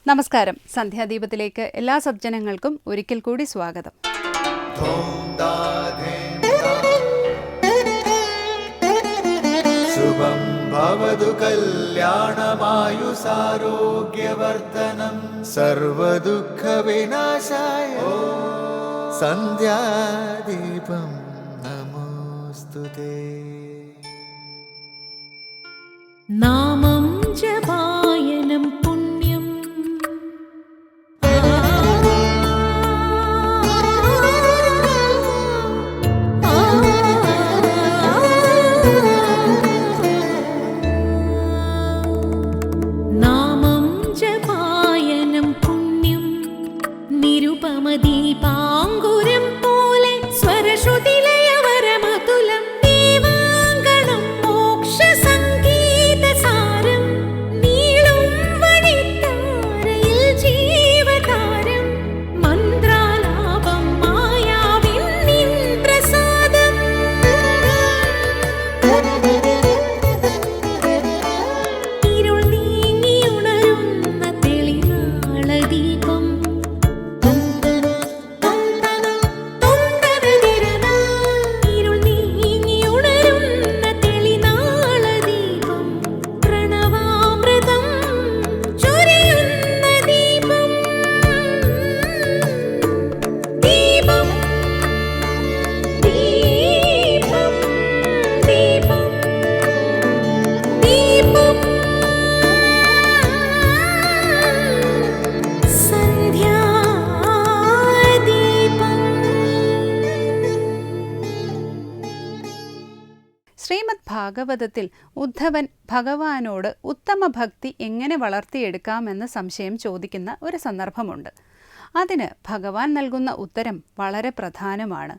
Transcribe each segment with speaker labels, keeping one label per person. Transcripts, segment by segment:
Speaker 1: നമസ്കാരം. സന്ധ്യാദീപത്തിലേക്ക് എല്ലാ സജ്ജനങ്ങൾക്കും ഒരിക്കൽ കൂടി സ്വാഗതം.
Speaker 2: ശുഭം ഭവതു കല്യാണമായുസാരോഗ്യവർദ്ധനം സർവദുഃഖ വിനാശായ സന്ധ്യാദീപം നമോസ്തുതേ.
Speaker 3: നാമം ജപായനം പുണ്യം നാമം ജപായനം പുണ്യം നിരുപമദീപാങ്കുരം പോലെ സ്വരശ്രുതിലയവരമതുലം ദീവാങ്കണം മോക്ഷസംഗീതസാരം നീളും വഴിത്താരയിൽ ജീവതാരം മന്ത്രാലാപം മായാവിൻ നിൻ പ്രസാദം ഇരുൾ നീങ്ങിയുണരുന്ന തെളിനാളദീപം ഇരുൾ നീങ്ങിയുണരുന്ന തെളിനാളദീപം പ്രണവാമൃതം ചൊരിയുന്ന ദീപം ദീപം ദീപം ദീപം ദീപം
Speaker 1: ശ്രീമദ് ഭാഗവതത്തിൽ ഉദ്ധവൻ ഭഗവാനോട് ഉത്തമ ഭക്തി എങ്ങനെ വളർത്തിയെടുക്കാമെന്ന് സംശയം ചോദിക്കുന്ന ഒരു സന്ദർഭമുണ്ട്. അതിന് ഭഗവാൻ നൽകുന്ന ഉത്തരം വളരെ പ്രധാനമാണ്.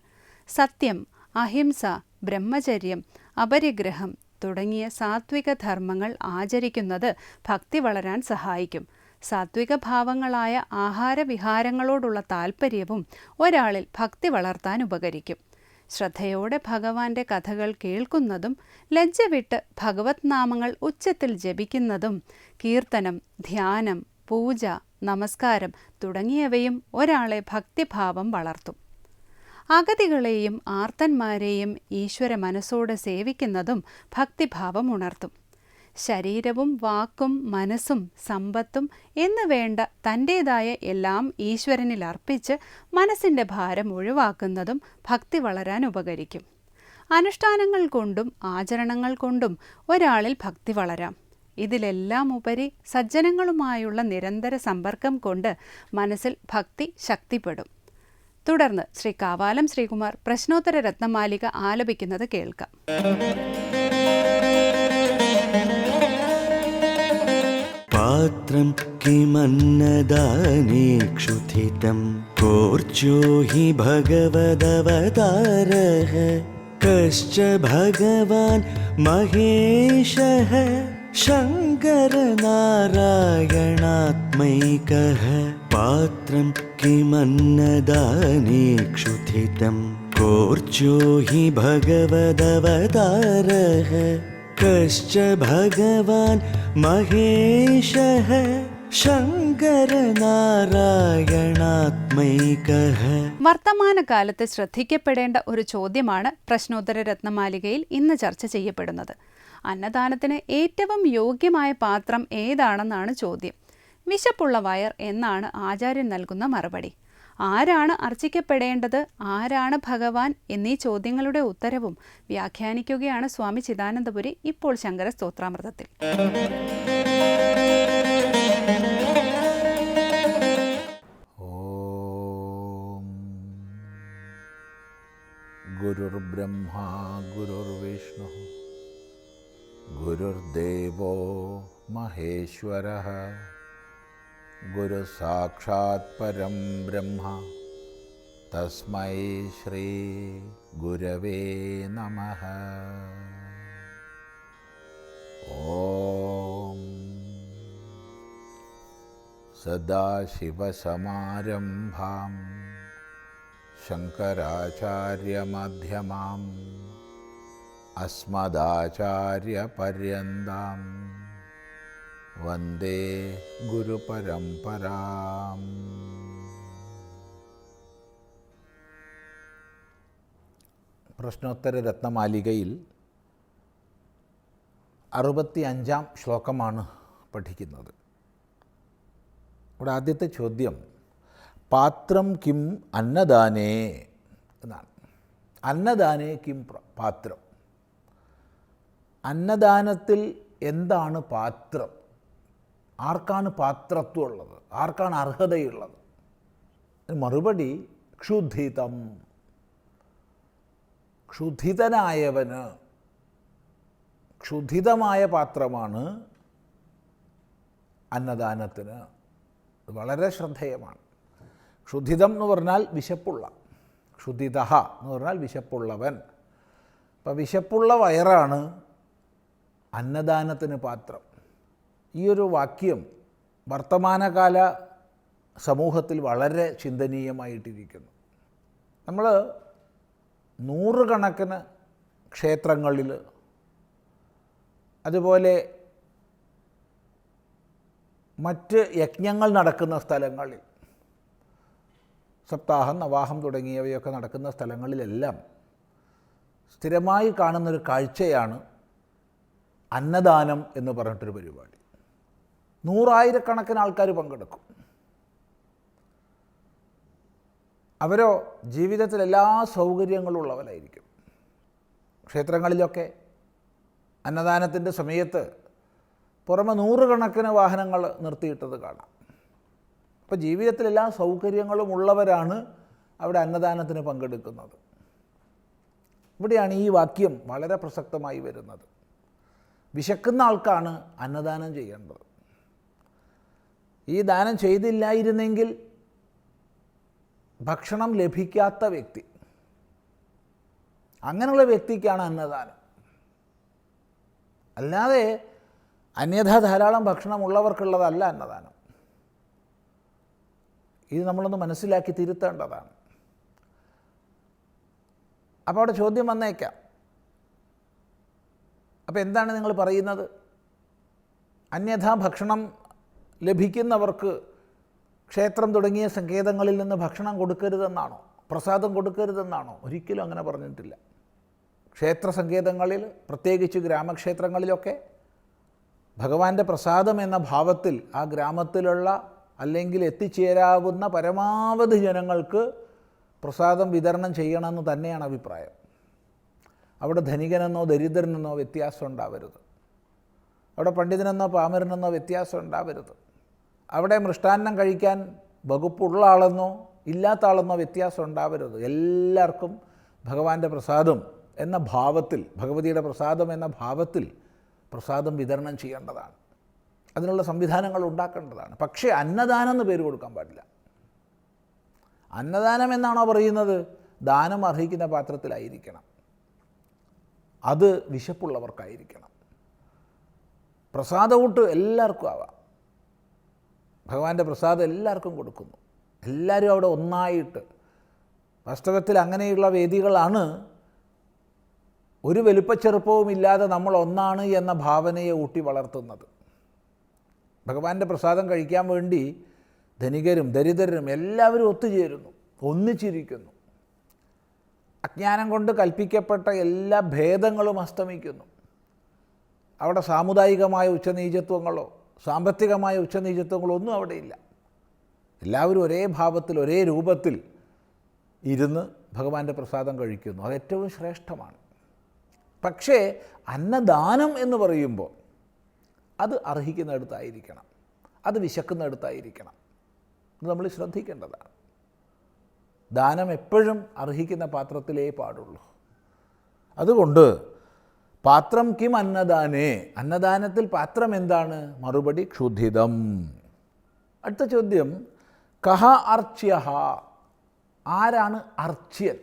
Speaker 1: സത്യം, അഹിംസ, ബ്രഹ്മചര്യം, അപരിഗ്രഹം തുടങ്ങിയ സാത്വിക ധർമ്മങ്ങൾ ആചരിക്കുന്നത് ഭക്തി വളരാൻ സഹായിക്കും. സാത്വിക ഭാവങ്ങളായ ആഹാരവിഹാരങ്ങളോടുള്ള താൽപ്പര്യവും ഒരാളിൽ ഭക്തി വളർത്താൻ ഉപകരിക്കും. ശ്രദ്ധയോടെ ഭഗവാന്റെ കഥകൾ കേൾക്കുന്നതും ലജ്ജ വിട്ട് ഭഗവത് നാമങ്ങൾ ഉച്ചത്തിൽ ജപിക്കുന്നതും കീർത്തനം, ധ്യാനം, പൂജ, നമസ്കാരം തുടങ്ങിയവയും ഒരാളെ ഭക്തിഭാവം വളർത്തും. അഗതികളെയും ആർത്തന്മാരെയും ഈശ്വര മനസ്സോടെ സേവിക്കുന്നതും ഭക്തിഭാവം ഉണർത്തും. ശരീരവും വാക്കും മനസ്സും സമ്പത്തും എന്ന് വേണ്ട തൻ്റേതായ എല്ലാം ഈശ്വരനിൽ അർപ്പിച്ച് മനസ്സിൻ്റെ ഭാരം ഒഴിവാക്കുന്നതും ഭക്തി വളരാൻ ഉപകരിക്കും. അനുഷ്ഠാനങ്ങൾ കൊണ്ടും ആചരണങ്ങൾ കൊണ്ടും ഒരാളിൽ ഭക്തി വളരാം. ഇതിലെല്ലാം ഉപരി സജ്ജനങ്ങളുമായുള്ള നിരന്തര സമ്പർക്കം കൊണ്ട് മനസ്സിൽ ഭക്തി ശക്തിപ്പെടും. തുടർന്ന് ശ്രീ കാവാലം ശ്രീകുമാർ പ്രശ്നോത്തര രത്നമാലിക ആലപിക്കുന്നത് കേൾക്കാം.
Speaker 2: പാത്രം കിമന്നദാനേ ക്ഷുധിതം കോർച്ചോ ഹി ഭഗവദവതാരഃ കശ്ച ഭഗവാൻ മഹേശഃ ശങ്കരനാരായണാത്മൈകഃ. പാത്രം കിമന്നദാനേ ക്ഷുധിതം കോർച്ചോ ഹി ഭഗവദവതാരഃ കശ്ച ഭഗവാൻ മഹേശഃ ശങ്കരനാരായണാത്മൈകഃ.
Speaker 1: വർത്തമാനകാലത്ത് ശ്രദ്ധിക്കപ്പെടേണ്ട ഒരു ചോദ്യമാണ് പ്രശ്നോത്തര രത്നമാലികയിൽ ഇന്ന് ചർച്ച ചെയ്യപ്പെടുന്നത്. അന്നദാനത്തിന് ഏറ്റവും യോഗ്യമായ പാത്രം ഏതാണെന്നാണ് ചോദ്യം. വിശപ്പുള്ള വയർ എന്നാണ് ആചാര്യൻ നൽകുന്ന മറുപടി. ആരാണ് അർച്ചിക്കപ്പെടേണ്ടത്, ആരാണ് ഭഗവാൻ എന്നീ ചോദ്യങ്ങളുടെ ഉത്തരവും വ്യാഖ്യാനിക്കുകയാണ് സ്വാമി ചിദാനന്ദപുരി ഇപ്പോൾ ശങ്കര സ്തോത്രാമൃതത്തിൽ.
Speaker 4: ഓം ഗുരുർബ്രഹ്മാ ഗുരുർവിഷ്ണു ഗുരുർദേവോ മഹേശ്വരഃ ഗുരു സാക്ഷാത് പരം ബ്രഹ്മ തസ്മൈ ശ്രീ ഗുരവേ നമഃ. ഓം സദാശിവസമാരംഭാം ശങ്കരാചാര്യമധ്യമാം അസ്മദാചാര്യപര്യന്താം വന്ദേ ഗുരുപരമ്പരാം. പ്രശ്നോത്തര രത്നമാലികയിൽ 65-ാം ശ്ലോകമാണ് പഠിക്കുന്നത്. ഇവിടെ ആദ്യത്തെ ചോദ്യം പാത്രം കിം അന്നദാനേ എന്നാണ്. അന്നദാനേ കിം പാത്രം, അന്നദാനത്തിൽ എന്താണ് പാത്രം? ആർക്കാണ് പാത്രത്വം ഉള്ളത്? ആർക്കാണ് അർഹതയുള്ളത്? മറുപടി ക്ഷുധിതം, ക്ഷുധിതനായവന്. ക്ഷുധിതമായ പാത്രമാണ് അന്നദാനത്തിന്. വളരെ ശ്രദ്ധേയമാണ്. ക്ഷുധിതം എന്ന് പറഞ്ഞാൽ വിശപ്പുള്ള, ക്ഷുധിത എന്ന് പറഞ്ഞാൽ വിശപ്പുള്ളവൻ. അപ്പം വിശപ്പുള്ള വയറാണ് അന്നദാനത്തിന് പാത്രം. ഈ ഒരു വാക്യം വർത്തമാനകാല സമൂഹത്തിൽ വളരെ ചിന്തനീയമായിട്ടിരിക്കുന്നു. നമ്മൾ നൂറുകണക്കിന് ക്ഷേത്രങ്ങളിൽ, അതുപോലെ മറ്റ് യജ്ഞങ്ങൾ നടക്കുന്ന സ്ഥലങ്ങളിൽ, സപ്താഹം, നവാഹം തുടങ്ങിയവയൊക്കെ നടക്കുന്ന സ്ഥലങ്ങളിലെല്ലാം സ്ഥിരമായി കാണുന്നൊരു കാഴ്ചയാണ് അന്നദാനം എന്ന് പറഞ്ഞിട്ടൊരു പരിപാടി. നൂറായിരക്കണക്കിന് ആൾക്കാർ പങ്കെടുക്കും. അവരോ ജീവിതത്തിൽ എല്ലാ സൗകര്യങ്ങളും ഉള്ളവരായിരിക്കും. ക്ഷേത്രങ്ങളിലൊക്കെ അന്നദാനത്തിൻ്റെ സമയത്ത് പുറമെ നൂറുകണക്കിന് വാഹനങ്ങൾ നിർത്തിയിട്ടത് കാണാം. അപ്പോൾ ജീവിതത്തിൽ എല്ലാ സൗകര്യങ്ങളും ഉള്ളവരാണ് അവിടെ അന്നദാനത്തിന് പങ്കെടുക്കുന്നത്. ഇവിടെയാണ് ഈ വാക്യം വളരെ പ്രസക്തമായി വരുന്നത്. വിശക്കുന്ന ആൾക്കാണ് അന്നദാനം ചെയ്യേണ്ടത്. ഈ ദാനം ചെയ്തില്ലായിരുന്നെങ്കിൽ ഭക്ഷണം ലഭിക്കാത്ത വ്യക്തി, അങ്ങനെയുള്ള വ്യക്തിക്കാണ് അന്നദാനം. അല്ലാതെ അന്യഥാ ധാരാളം ഭക്ഷണമുള്ളവർക്കുള്ളതല്ല അന്നദാനം. ഇത് നമ്മളൊന്ന് മനസ്സിലാക്കി തിരുത്തേണ്ടതാണ്. അപ്പോൾ അവിടെ ചോദ്യം വന്നേക്കാം, അപ്പോൾ എന്താണ് നിങ്ങൾ പറയുന്നത്? അന്യഥാ ഭക്ഷണം ലഭിക്കുന്നവർക്ക് ക്ഷേത്രം തുടങ്ങിയ സങ്കേതങ്ങളിൽ നിന്ന് ഭക്ഷണം കൊടുക്കരുതെന്നാണോ, പ്രസാദം കൊടുക്കരുതെന്നാണോ? ഒരിക്കലും അങ്ങനെ പറഞ്ഞിട്ടില്ല. ക്ഷേത്ര സങ്കേതങ്ങളിൽ, പ്രത്യേകിച്ച് ഗ്രാമക്ഷേത്രങ്ങളിലൊക്കെ ഭഗവാന്റെ പ്രസാദം എന്ന ഭാവത്തിൽ ആ ഗ്രാമത്തിലുള്ള അല്ലെങ്കിൽ എത്തിച്ചേരാവുന്ന പരമാവധി ജനങ്ങൾക്ക് പ്രസാദം വിതരണം ചെയ്യണമെന്ന് തന്നെയാണ് അഭിപ്രായം. അവിടെ ധനികനെന്നോ ദരിദ്രനെന്നോ വ്യത്യാസം ഉണ്ടാവരുത്. അവിടെ പണ്ഡിതനെന്നോ പാമരനെന്നോ വ്യത്യാസം ഉണ്ടാവരുത്. അവിടെ മൃഷ്ടാന്നം കഴിക്കാൻ വകുപ്പുള്ള ആളെന്നോ ഇല്ലാത്ത ആളെന്നോ വ്യത്യാസം ഉണ്ടാവരുത്. എല്ലാവർക്കും ഭഗവാന്റെ പ്രസാദം എന്ന ഭാവത്തിൽ, ഭഗവതിയുടെ പ്രസാദം എന്ന ഭാവത്തിൽ പ്രസാദം വിതരണം ചെയ്യേണ്ടതാണ്. അതിനുള്ള സംവിധാനങ്ങൾ ഉണ്ടാക്കേണ്ടതാണ്. പക്ഷേ അന്നദാനം എന്ന് പേര് കൊടുക്കാൻ പാടില്ല. അന്നദാനം എന്നാണോ പറയുന്നത്? ദാനം അർഹിക്കുന്ന പാത്രത്തിലായിരിക്കണം. അത് വിശപ്പുള്ളവർക്കായിരിക്കണം. പ്രസാദകൂട്ട് എല്ലാവർക്കും ആവാം. ഭഗവാന്റെ പ്രസാദം എല്ലാവർക്കും കൊടുക്കുന്നു. എല്ലാവരും അവിടെ ഒന്നായിട്ട്. വാസ്തവത്തിൽ അങ്ങനെയുള്ള വേദികളാണ് ഒരു വലുപ്പച്ചെറുപ്പവും ഇല്ലാതെ നമ്മൾ ഒന്നാണ് എന്ന ഭാവനയെ ഊട്ടി വളർത്തുന്നത്. ഭഗവാന്റെ പ്രസാദം കഴിക്കാൻ വേണ്ടി ധനികരും ദരിദ്രരും എല്ലാവരും ഒത്തുചേരുന്നു, ഒന്നിച്ചിരിക്കുന്നു. അജ്ഞാനം കൊണ്ട് കൽപ്പിക്കപ്പെട്ട എല്ലാ ഭേദങ്ങളും അസ്തമിക്കുന്നു. അവിടെ സാമുദായികമായ ഉച്ചനീചത്വങ്ങളോ സാമ്പത്തികമായ ഉച്ചനീചത്വങ്ങളോ ഒന്നും അവിടെയില്ല. എല്ലാവരും ഒരേ ഭാവത്തിൽ, ഒരേ രൂപത്തിൽ ഇരുന്ന് ഭഗവാന്റെ പ്രസാദം കഴിക്കുന്നു. അത് ഏറ്റവും ശ്രേഷ്ഠമാണ്. പക്ഷേ അന്നദാനം എന്ന് പറയുമ്പോൾ അത് അർഹിക്കുന്നിടത്തായിരിക്കണം, അത് വിശക്കുന്നിടത്തായിരിക്കണം. ഇത് നമ്മൾ ശ്രദ്ധിക്കേണ്ടതാണ്. ദാനം എപ്പോഴും അർഹിക്കുന്ന പാത്രത്തിലേ പാടുള്ളൂ. അതുകൊണ്ട് പാത്രം കിം അന്നദാനേ, അന്നദാനത്തിൽ പാത്രം എന്താണ്? മറുപടി ക്ഷുധിതം. അടുത്ത ചോദ്യം കഹ അർച്ച്യഃ, ആരാണ് അർച്ച്യൻ?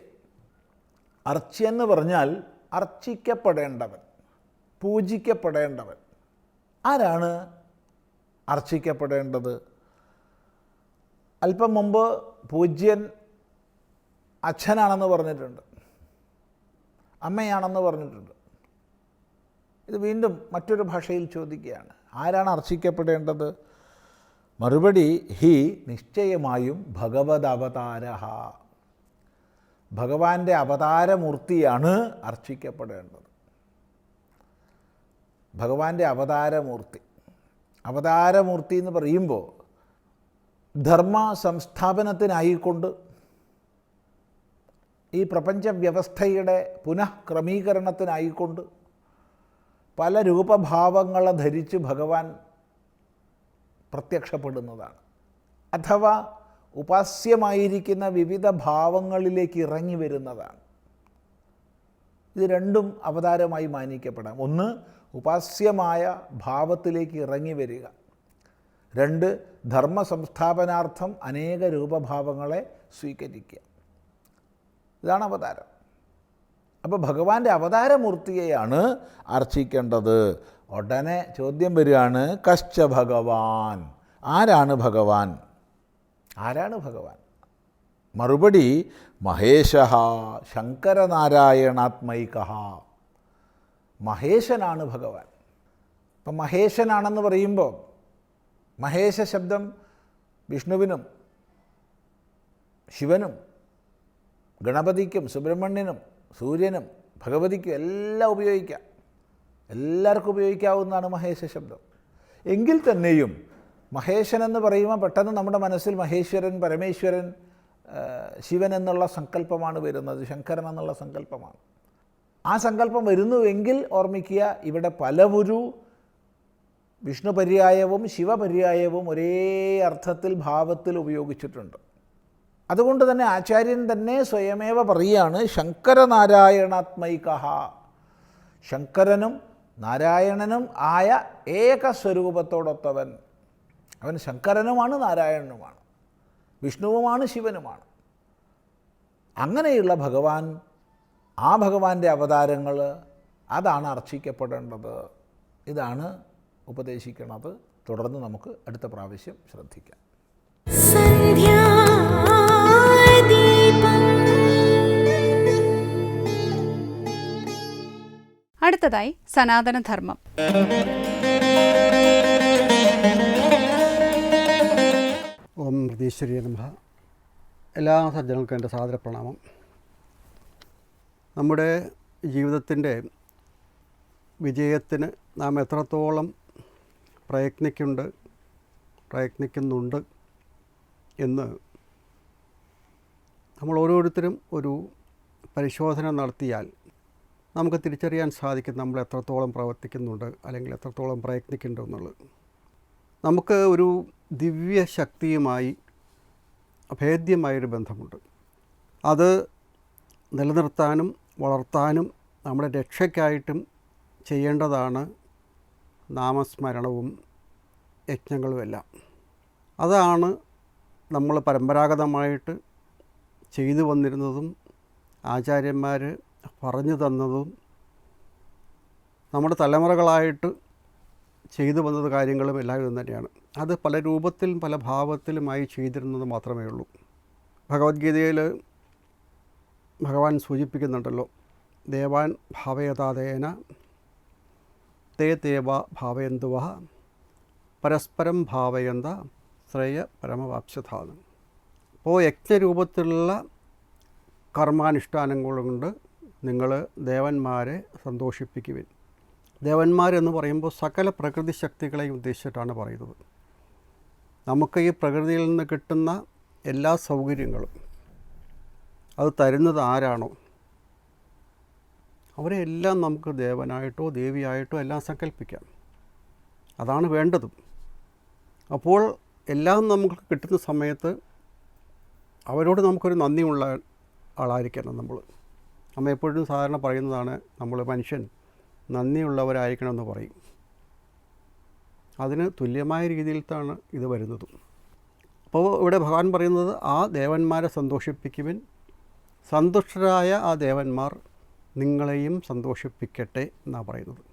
Speaker 4: അർച്ച്യൻ എന്ന് പറഞ്ഞാൽ അർച്ചിക്കപ്പെടേണ്ടവൻ, പൂജിക്കപ്പെടേണ്ടവൻ. ആരാണ് അർച്ചിക്കപ്പെടേണ്ടത്? അല്പം മുമ്പ് പൂജ്യൻ അച്ഛനാണെന്ന് പറഞ്ഞിട്ടുണ്ട്, അമ്മയാണെന്ന് പറഞ്ഞിട്ടുണ്ട്. ഇത് വീണ്ടും മറ്റൊരു ഭാഷയിൽ ചോദിക്കുകയാണ്, ആരാണ് അർച്ചിക്കപ്പെടേണ്ടത്? മറുപടി ഹി നിശ്ചയമായും ഭഗവത് അവതാര, ഭഗവാന്റെ അവതാരമൂർത്തിയാണ് അർച്ചിക്കപ്പെടേണ്ടത്. ഭഗവാന്റെ അവതാരമൂർത്തി എന്ന് പറയുമ്പോൾ ധർമ്മ സംസ്ഥാപനത്തിനായിക്കൊണ്ട് ഈ പ്രപഞ്ച വ്യവസ്ഥയുടെ പുനഃക്രമീകരണത്തിനായിക്കൊണ്ട് പല രൂപഭാവങ്ങളെ ധരിച്ച് ഭഗവാൻ പ്രത്യക്ഷപ്പെടുന്നതാണ്. അഥവാ ഉപാസ്യമായിരിക്കുന്ന വിവിധ ഭാവങ്ങളിലേക്ക് ഇറങ്ങി വരുന്നതാണ്. ഇത് രണ്ടും അവതാരമായി മാനിക്കപ്പെടാം. ഒന്ന്, ഉപാസ്യമായ ഭാവത്തിലേക്ക് ഇറങ്ങി വരിക. രണ്ട്, ധർമ്മ സംസ്ഥാപനാർത്ഥം അനേക രൂപഭാവങ്ങളെ സ്വീകരിക്കുക. ഇതാണ് അവതാരം. അപ്പോൾ ഭഗവാന്റെ അവതാരമൂർത്തിയെയാണ് അർച്ചിക്കേണ്ടത്. ഉടനെ ചോദ്യം വരികയാണ്, കശ്ച ഭഗവാൻ, ആരാണ് ഭഗവാൻ? ആരാണ് ഭഗവാൻ? മറുപടി മഹേശഃ ശങ്കരനാരായണാത്മൈകഃ, മഹേശനാണ് ഭഗവാൻ. ഇപ്പം മഹേശനാണെന്ന് പറയുമ്പോൾ മഹേശ ശബ്ദം വിഷ്ണുവിനും ശിവനും ഗണപതിക്കും സുബ്രഹ്മണ്യനും സൂര്യനും ഭഗവതിക്കും എല്ലാം ഉപയോഗിക്കാം. എല്ലാവർക്കും ഉപയോഗിക്കാവുന്നതാണ് മഹേശ ശബ്ദം. എങ്കിൽ തന്നെയും മഹേശൻ എന്ന് പറയുമ്പോൾ പെട്ടെന്ന് നമ്മുടെ മനസ്സിൽ മഹേശ്വരൻ, പരമേശ്വരൻ, ശിവൻ എന്നുള്ള സങ്കല്പമാണ് വരുന്നത്, ശങ്കരൻ എന്നുള്ള സങ്കല്പമാണ്. ആ സങ്കല്പം വരുന്നുവെങ്കിൽ ഓർമ്മിക്കുക, ഇവിടെ പലവുരു വിഷ്ണു പര്യായവും ശിവപര്യായവും ഒരേ അർത്ഥത്തിൽ ഭാവത്തിൽ ഉപയോഗിച്ചിട്ടുണ്ട്. അതുകൊണ്ട് തന്നെ ആചാര്യൻ തന്നെ സ്വയമേവ പറയുകയാണ് ശങ്കരനാരായണാത്മൈകഃ, ശങ്കരനും നാരായണനും ആയ ഏകസ്വരൂപത്തോടൊത്തവൻ. അവൻ ശങ്കരനുമാണ്, നാരായണനുമാണ്, വിഷ്ണുവുമാണ്, ശിവനുമാണ്. അങ്ങനെയുള്ള ഭഗവാൻ, ആ ഭഗവാന്റെ അവതാരങ്ങൾ, അതാണ് അർച്ചിക്കപ്പെടേണ്ടത്. ഇതാണ് ഉപദേശിക്കുന്നത്. തുടർന്ന് നമുക്ക് അടുത്ത പ്രാവശ്യം ശ്രദ്ധിക്കാം.
Speaker 1: അടുത്തതായി സനാതനധർമ്മം.
Speaker 5: ഓം ഹൃദീശ്വരി നമഃ. എല്ലാ സജ്ജനങ്ങൾക്കും എൻ്റെ സാദര പ്രണാമം. നമ്മുടെ ജീവിതത്തിൻ്റെ വിജയത്തിന് നാം എത്രത്തോളം പ്രയത്നിക്കുന്നുണ്ട് എന്ന് നമ്മൾ ഓരോരുത്തരും ഒരു പരിശോധന നടത്തിയാൽ നമുക്ക് തിരിച്ചറിയാൻ സാധിക്കും നമ്മൾ എത്രത്തോളം പ്രവർത്തിക്കുന്നുണ്ട് അല്ലെങ്കിൽ എത്രത്തോളം പ്രയത്നിക്കുന്നുണ്ട് എന്നുള്ളത്. നമുക്ക് ഒരു ദിവ്യശക്തിയുമായി അഭേദ്യമായൊരു ബന്ധമുണ്ട്. അത് നിലനിർത്താനും വളർത്താനും നമ്മുടെ രക്ഷയ്ക്കായിട്ടും ചെയ്യേണ്ടതാണ് നാമസ്മരണവും യജ്ഞങ്ങളുമെല്ലാം. അതാണ് നമ്മൾ പരമ്പരാഗതമായിട്ട് ചെയ്തു വന്നിരുന്നതും ആചാര്യന്മാർ പറഞ്ഞു തന്നതും നമ്മുടെ തലമുറകളായിട്ട് ചെയ്തു വന്നത് കാര്യങ്ങളും എല്ലാവരും തന്നെയാണ്. അത് പല രൂപത്തിലും പല ഭാവത്തിലുമായി ചെയ്തിരുന്നത് മാത്രമേ ഉള്ളൂ. ഭഗവത്ഗീതയിൽ ഭഗവാൻ സൂചിപ്പിക്കുന്നുണ്ടല്ലോ, ദേവാൻ ഭാവയതാദേന തേ ദേവ ഭാവയന്തുവ പരസ്പരം ഭാവയന്ത ശ്രേയ പരമവാപ്സ്യഥാന്ന്. അപ്പോൾ യജ്ഞരൂപത്തിലുള്ള കർമാനുഷ്ഠാനങ്ങൾ കൊണ്ട് നിങ്ങൾ ദേവന്മാരെ സന്തോഷിപ്പിക്കുവിൻ. ദേവന്മാരെന്ന് പറയുമ്പോൾ സകല പ്രകൃതി ശക്തികളെയും ഉദ്ദേശിച്ചിട്ടാണ് പറയുന്നത്. നമുക്ക് ഈ പ്രകൃതിയിൽ നിന്ന് കിട്ടുന്ന എല്ലാ സൗകര്യങ്ങളും അത് തരുന്നത് ആരാണോ അവരെല്ലാം നമുക്ക് ദേവനായിട്ടോ ദേവിയായിട്ടോ എല്ലാം സങ്കല്പിക്കാം. അതാണ് വേണ്ടതും. അപ്പോൾ എല്ലാം നമുക്ക് കിട്ടുന്ന സമയത്ത് അവരോട് നമുക്കൊരു നന്ദിയുള്ള ആളായിരിക്കണം. നമ്മൾ എപ്പോഴും സാധാരണ പറയുന്നതാണ്, നമ്മൾ മനുഷ്യൻ നന്ദിയുള്ളവരായിരിക്കണമെന്ന് പറയും. അതിന് തുല്യമായ രീതിയിലാണ് ഇത് വരുന്നതും. അപ്പോൾ ഇവിടെ ഭഗവാൻ പറയുന്നത് ആ ദേവന്മാരെ സന്തോഷിപ്പിക്കുവിൻ, സന്തുഷ്ടരായ ആ ദേവന്മാർ നിങ്ങളെയും സന്തോഷിപ്പിക്കട്ടെ എന്നാണ് പറയുന്നത്.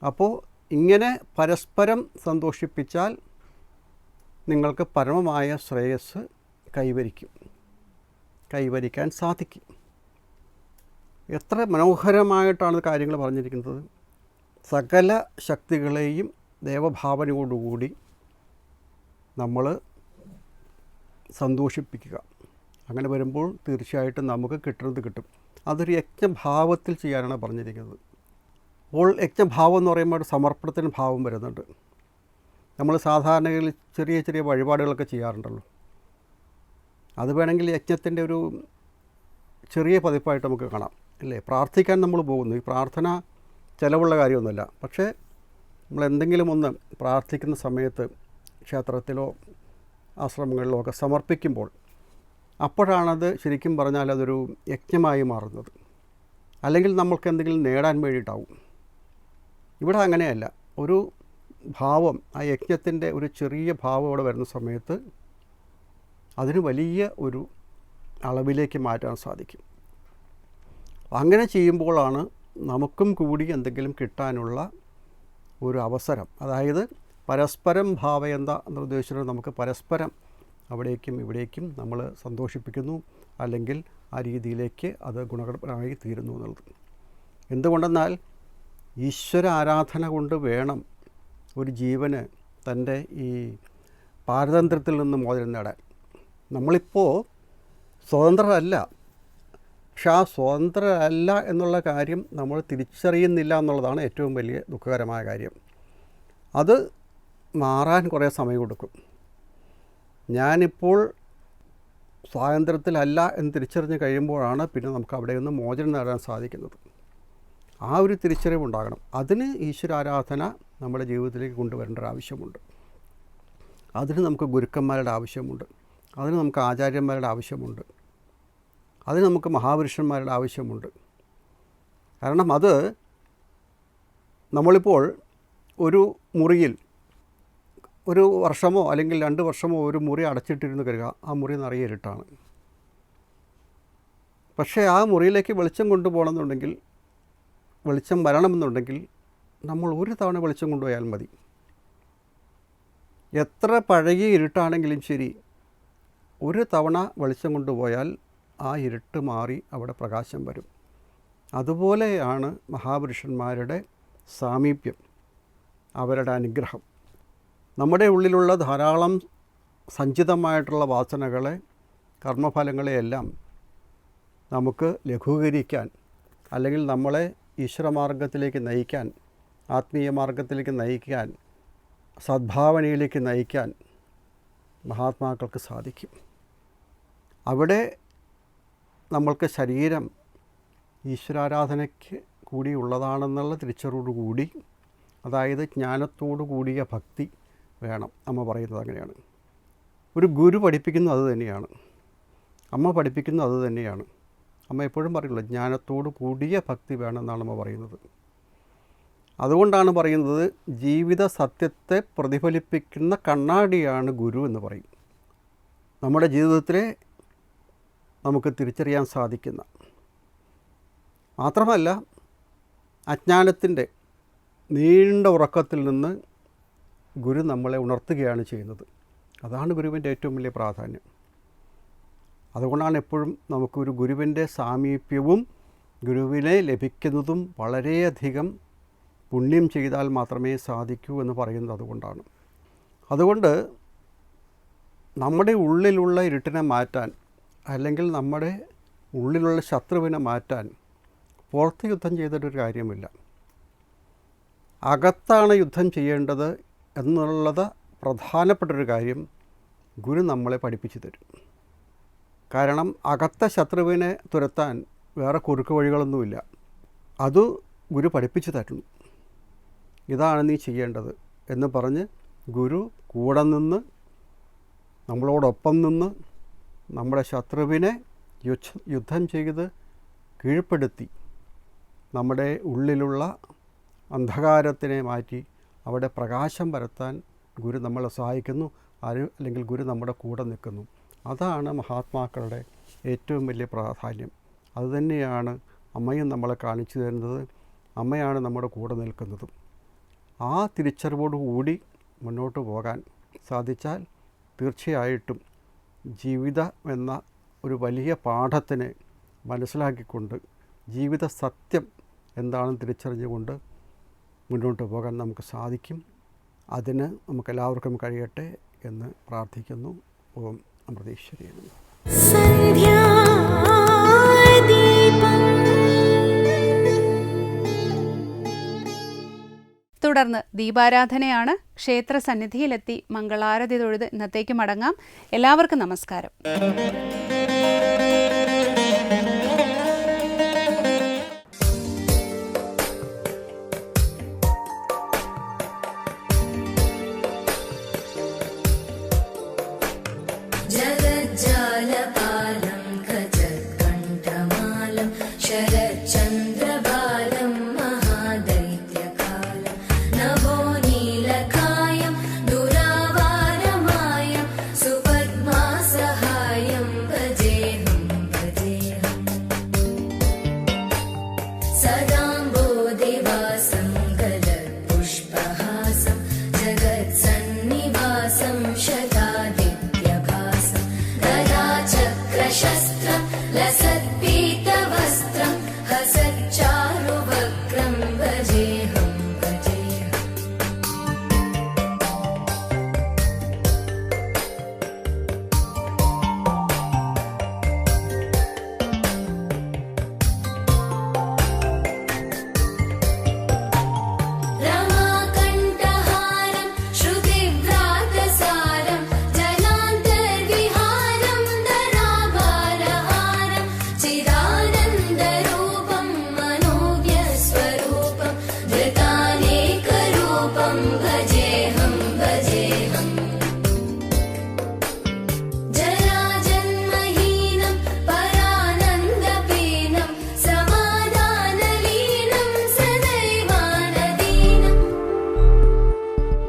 Speaker 5: അപ്പോൾ ഇങ്ങനെ പരസ്പരം സന്തോഷിപ്പിച്ചാൽ നിങ്ങൾക്ക് പരമമായ ശ്രേയസ് കൈവരിക്കാൻ സാധിക്കും. എത്ര മനോഹരമായിട്ടാണ് കാര്യങ്ങൾ പറഞ്ഞിരിക്കുന്നത്. സകല ശക്തികളെയും ദേവഭാവനയോടുകൂടി നമ്മൾ സന്തോഷിപ്പിക്കുക. അങ്ങനെ വരുമ്പോൾ തീർച്ചയായിട്ടും നമുക്ക് കിട്ടുന്നത് കിട്ടും. അതൊരു യജ്ഞഭാവത്തിൽ ചെയ്യാനാണ് പറഞ്ഞിരിക്കുന്നത്. അപ്പോൾ യജ്ഞഭാവം എന്ന് പറയുമ്പോൾ ഒരു സമർപ്പണത്തിന് ഭാവം വരുന്നുണ്ട്. നമ്മൾ സാധാരണയിൽ ചെറിയ ചെറിയ വഴിപാടുകളൊക്കെ ചെയ്യാറുണ്ടല്ലോ. അത് വേണമെങ്കിൽ യജ്ഞത്തിൻ്റെ ഒരു ചെറിയ പതിപ്പായിട്ട് നമുക്ക് കാണാം, അല്ലേ? പ്രാർത്ഥിക്കാൻ നമ്മൾ പോകുന്നു. ഈ പ്രാർത്ഥന ചിലവുള്ള കാര്യമൊന്നുമല്ല. പക്ഷേ നമ്മൾ എന്തെങ്കിലും ഒന്ന് പ്രാർത്ഥിക്കുന്ന സമയത്ത് ക്ഷേത്രത്തിലോ ആശ്രമങ്ങളിലോ ഒക്കെ സമർപ്പിക്കുമ്പോൾ അപ്പോഴാണത് ശരിക്കും പറഞ്ഞാൽ അതൊരു യജ്ഞമായി മാറുന്നത്. അല്ലെങ്കിൽ നമ്മൾക്ക് എന്തെങ്കിലും നേടാൻ വേണ്ടിയിട്ടാവും. ഇവിടെ അങ്ങനെയല്ല. ഒരു ഭാവം, ആ യജ്ഞത്തിൻ്റെ ഒരു ചെറിയ ഭാവം അവിടെ വരുന്ന സമയത്ത് അതിന് വലിയ ഒരു അളവിലേക്ക് മാറ്റാൻ സാധിക്കും. അങ്ങനെ ചെയ്യുമ്പോഴാണ് നമുക്കും കൂടി എന്തെങ്കിലും കിട്ടാനുള്ള ഒരു അവസരം. അതായത് പരസ്പരം ഭാവയന്ത എന്ന് ഉദ്ദേശിച്ചിട്ട് നമുക്ക് പരസ്പരം അവിടേക്കും ഇവിടേക്കും നമ്മൾ സന്തോഷിപ്പിക്കുന്നു, അല്ലെങ്കിൽ ആ രീതിയിലേക്ക് അത് ഗുണകരമായി തീരുന്നു എന്നുള്ളത്. എന്തുകൊണ്ടെന്നാൽ ഈശ്വര ആരാധന കൊണ്ട് വേണം ഒരു ജീവന് തൻ്റെ ഈ പാരതന്ത്ര്യത്തിൽ നിന്ന് മോചനം നേടാൻ. നമ്മളിപ്പോൾ സ്വതന്ത്രരല്ല. പക്ഷെ ആ സ്വതന്ത്രരല്ല എന്നുള്ള കാര്യം നമ്മൾ തിരിച്ചറിയുന്നില്ല എന്നുള്ളതാണ് ഏറ്റവും വലിയ ദുഃഖകരമായ കാര്യം. അത് മാറാൻ കുറേ സമയം കൊടുക്കും. ഞാനിപ്പോൾ സ്വാതന്ത്ര്യത്തിലല്ല എന്ന് തിരിച്ചറിഞ്ഞ് കഴിയുമ്പോഴാണ് പിന്നെ നമുക്ക് അവിടെ നിന്ന് മോചനം നേടാൻ സാധിക്കുന്നത്. ആ ഒരു തിരിച്ചറിവുണ്ടാകണം. അതിന് ഈശ്വരാരാധന നമ്മുടെ ജീവിതത്തിലേക്ക് കൊണ്ടുവരേണ്ട ഒരു ആവശ്യമുണ്ട്. അതിന് നമുക്ക് ഗുരുക്കന്മാരുടെ ആവശ്യമുണ്ട്. അതിന് നമുക്ക് ആചാര്യന്മാരുടെ ആവശ്യമുണ്ട്. അതിന് നമുക്ക് മഹാപുരുഷന്മാരുടെ ആവശ്യമുണ്ട്. കാരണം അത് നമ്മളിപ്പോൾ ഒരു മുറിയിൽ ഒരു വർഷമോ അല്ലെങ്കിൽ 2 വർഷമോ ഒരു മുറി അടച്ചിട്ടിരുന്ന് കരുതുക. ആ മുറി നിറയെ ഇരുട്ടാണ്. പക്ഷേ ആ മുറിയിലേക്ക് വെളിച്ചം കൊണ്ടുപോകണമെന്നുണ്ടെങ്കിൽ, വെളിച്ചം വരണമെന്നുണ്ടെങ്കിൽ നമ്മൾ ഒരു തവണ വെളിച്ചം കൊണ്ടുപോയാൽ മതി. എത്ര പഴകിയ ഇരുട്ടാണെങ്കിലും ശരി, ഒരു തവണ വെളിച്ചം കൊണ്ടുപോയാൽ ആ ഇരുട്ട് മാറി അവിടെ പ്രകാശം വരും. അതുപോലെയാണ് മഹാപുരുഷന്മാരുടെ സാമീപ്യം, അവരുടെ അനുഗ്രഹം. നമ്മുടെ ഉള്ളിലുള്ള ധാരാളം സഞ്ചിതമായിട്ടുള്ള വാസനകളെ, കർമ്മഫലങ്ങളെയെല്ലാം നമുക്ക് ലഘൂകരിക്കാൻ, അല്ലെങ്കിൽ നമ്മളെ ഈശ്വരമാർഗത്തിലേക്ക് നയിക്കാൻ, ആത്മീയ മാർഗത്തിലേക്ക് നയിക്കാൻ, സദ്ഭാവനയിലേക്ക് നയിക്കാൻ മഹാത്മാക്കൾക്ക് സാധിക്കും. അവിടെ നമ്മൾക്ക് ശരീരം ഈശ്വരാരാധനയ്ക്ക് കൂടിയുള്ളതാണെന്നുള്ള തിരിച്ചറിവോടുകൂടി, അതായത് ജ്ഞാനത്തോടു കൂടിയ ഭക്തി വേണം. അമ്മ പറയുന്നത് അങ്ങനെയാണ്. ഒരു ഗുരു പഠിപ്പിക്കുന്നത് അത് തന്നെയാണ്. അമ്മ പഠിപ്പിക്കുന്നത് അത് തന്നെയാണ്. അമ്മ എപ്പോഴും പറയുള്ളൂ, ജ്ഞാനത്തോടു കൂടിയ ഭക്തി വേണമെന്നാണ് അമ്മ പറയുന്നത്. അതുകൊണ്ടാണ് പറയുന്നത്, ജീവിത സത്യത്തെ പ്രതിഫലിപ്പിക്കുന്ന കണ്ണാടിയാണ് ഗുരു എന്ന് പറയും. നമ്മുടെ ജീവിതത്തിലെ നമുക്ക് തിരിച്ചറിയാൻ സാധിക്കുന്ന, മാത്രമല്ല അജ്ഞാനത്തിൻ്റെ നീണ്ട ഉറക്കത്തിൽ നിന്ന് ഗുരു നമ്മളെ ഉണർത്തുകയാണ് ചെയ്യുന്നത്. അതാണ് ഗുരുവിൻ്റെ ഏറ്റവും വലിയ പ്രാധാന്യം. അതുകൊണ്ടാണ് എപ്പോഴും നമുക്കൊരു ഗുരുവിൻ്റെ സാമീപ്യവും ഗുരുവിനെ ലഭിക്കുന്നതും വളരെയധികം പുണ്യം ചെയ്താൽ മാത്രമേ സാധിക്കൂ എന്ന് പറയുന്നത് അതുകൊണ്ടാണ്. അതുകൊണ്ട് നമ്മുടെ ഉള്ളിലുള്ള ഇരുട്ടിനെ മാറ്റാൻ, അല്ലെങ്കിൽ നമ്മുടെ ഉള്ളിലുള്ള ശത്രുവിനെ മാറ്റാൻ പുറത്ത് യുദ്ധം ചെയ്തിട്ടൊരു കാര്യമില്ല. അകത്താണ് യുദ്ധം ചെയ്യേണ്ടത് എന്നുള്ളത് പ്രധാനപ്പെട്ടൊരു കാര്യം ഗുരു നമ്മളെ പഠിപ്പിച്ചു തരും. കാരണം അകത്ത ശത്രുവിനെ തുരത്താൻ വേറെ കുറുക്ക് വഴികളൊന്നുമില്ല. അത് ഗുരു പഠിപ്പിച്ചു തരുന്നു. ഇതാണ് നീ ചെയ്യേണ്ടത് എന്ന് പറഞ്ഞ് ഗുരു കൂടെ നിന്ന്, നമ്മളോടൊപ്പം നിന്ന്, നമ്മുടെ ശത്രുവിനെ യുദ്ധം ചെയ്ത് കീഴ്പ്പെടുത്തി നമ്മുടെ ഉള്ളിലുള്ള അന്ധകാരത്തിനെ മാറ്റി അവിടെ പ്രകാശം പരത്താൻ ഗുരു നമ്മളെ സഹായിക്കുന്നു. അല്ലെങ്കിൽ ഗുരു നമ്മുടെ കൂടെ നിൽക്കുന്നു. അതാണ് മഹാത്മാക്കളുടെ ഏറ്റവും വലിയ പ്രാധാന്യം. അതുതന്നെയാണ് അമ്മയും നമ്മളെ കാണിച്ചു തരുന്നത്. അമ്മയാണ് നമ്മുടെ കൂടെ നിൽക്കുന്നതും. ആ തിരിച്ചറിവോടുകൂടി മുന്നോട്ട് പോകാൻ സാധിച്ചാൽ തീർച്ചയായിട്ടും ജീവിതം എന്ന ഒരു വലിയ പാഠത്തിനെ മനസ്സിലാക്കിക്കൊണ്ട്, ജീവിത സത്യം എന്താണെന്ന് തിരിച്ചറിഞ്ഞുകൊണ്ട് മുന്നോട്ട് പോകാൻ നമുക്ക് സാധിക്കും. അതിന് നമുക്കെല്ലാവർക്കും കഴിയട്ടെ എന്ന് പ്രാർത്ഥിക്കുന്നു. ഓം അമൃതേശ്വരി നമഃ.
Speaker 3: സന്ധ്യാദീപം
Speaker 1: തുടർന്ന് ദീപാരാധനയാണ്. ക്ഷേത്ര സന്നിധിയിലെത്തി മംഗളാരതി തൊഴുത് ഇന്നത്തേക്ക് മടങ്ങാം. എല്ലാവർക്കും നമസ്കാരം.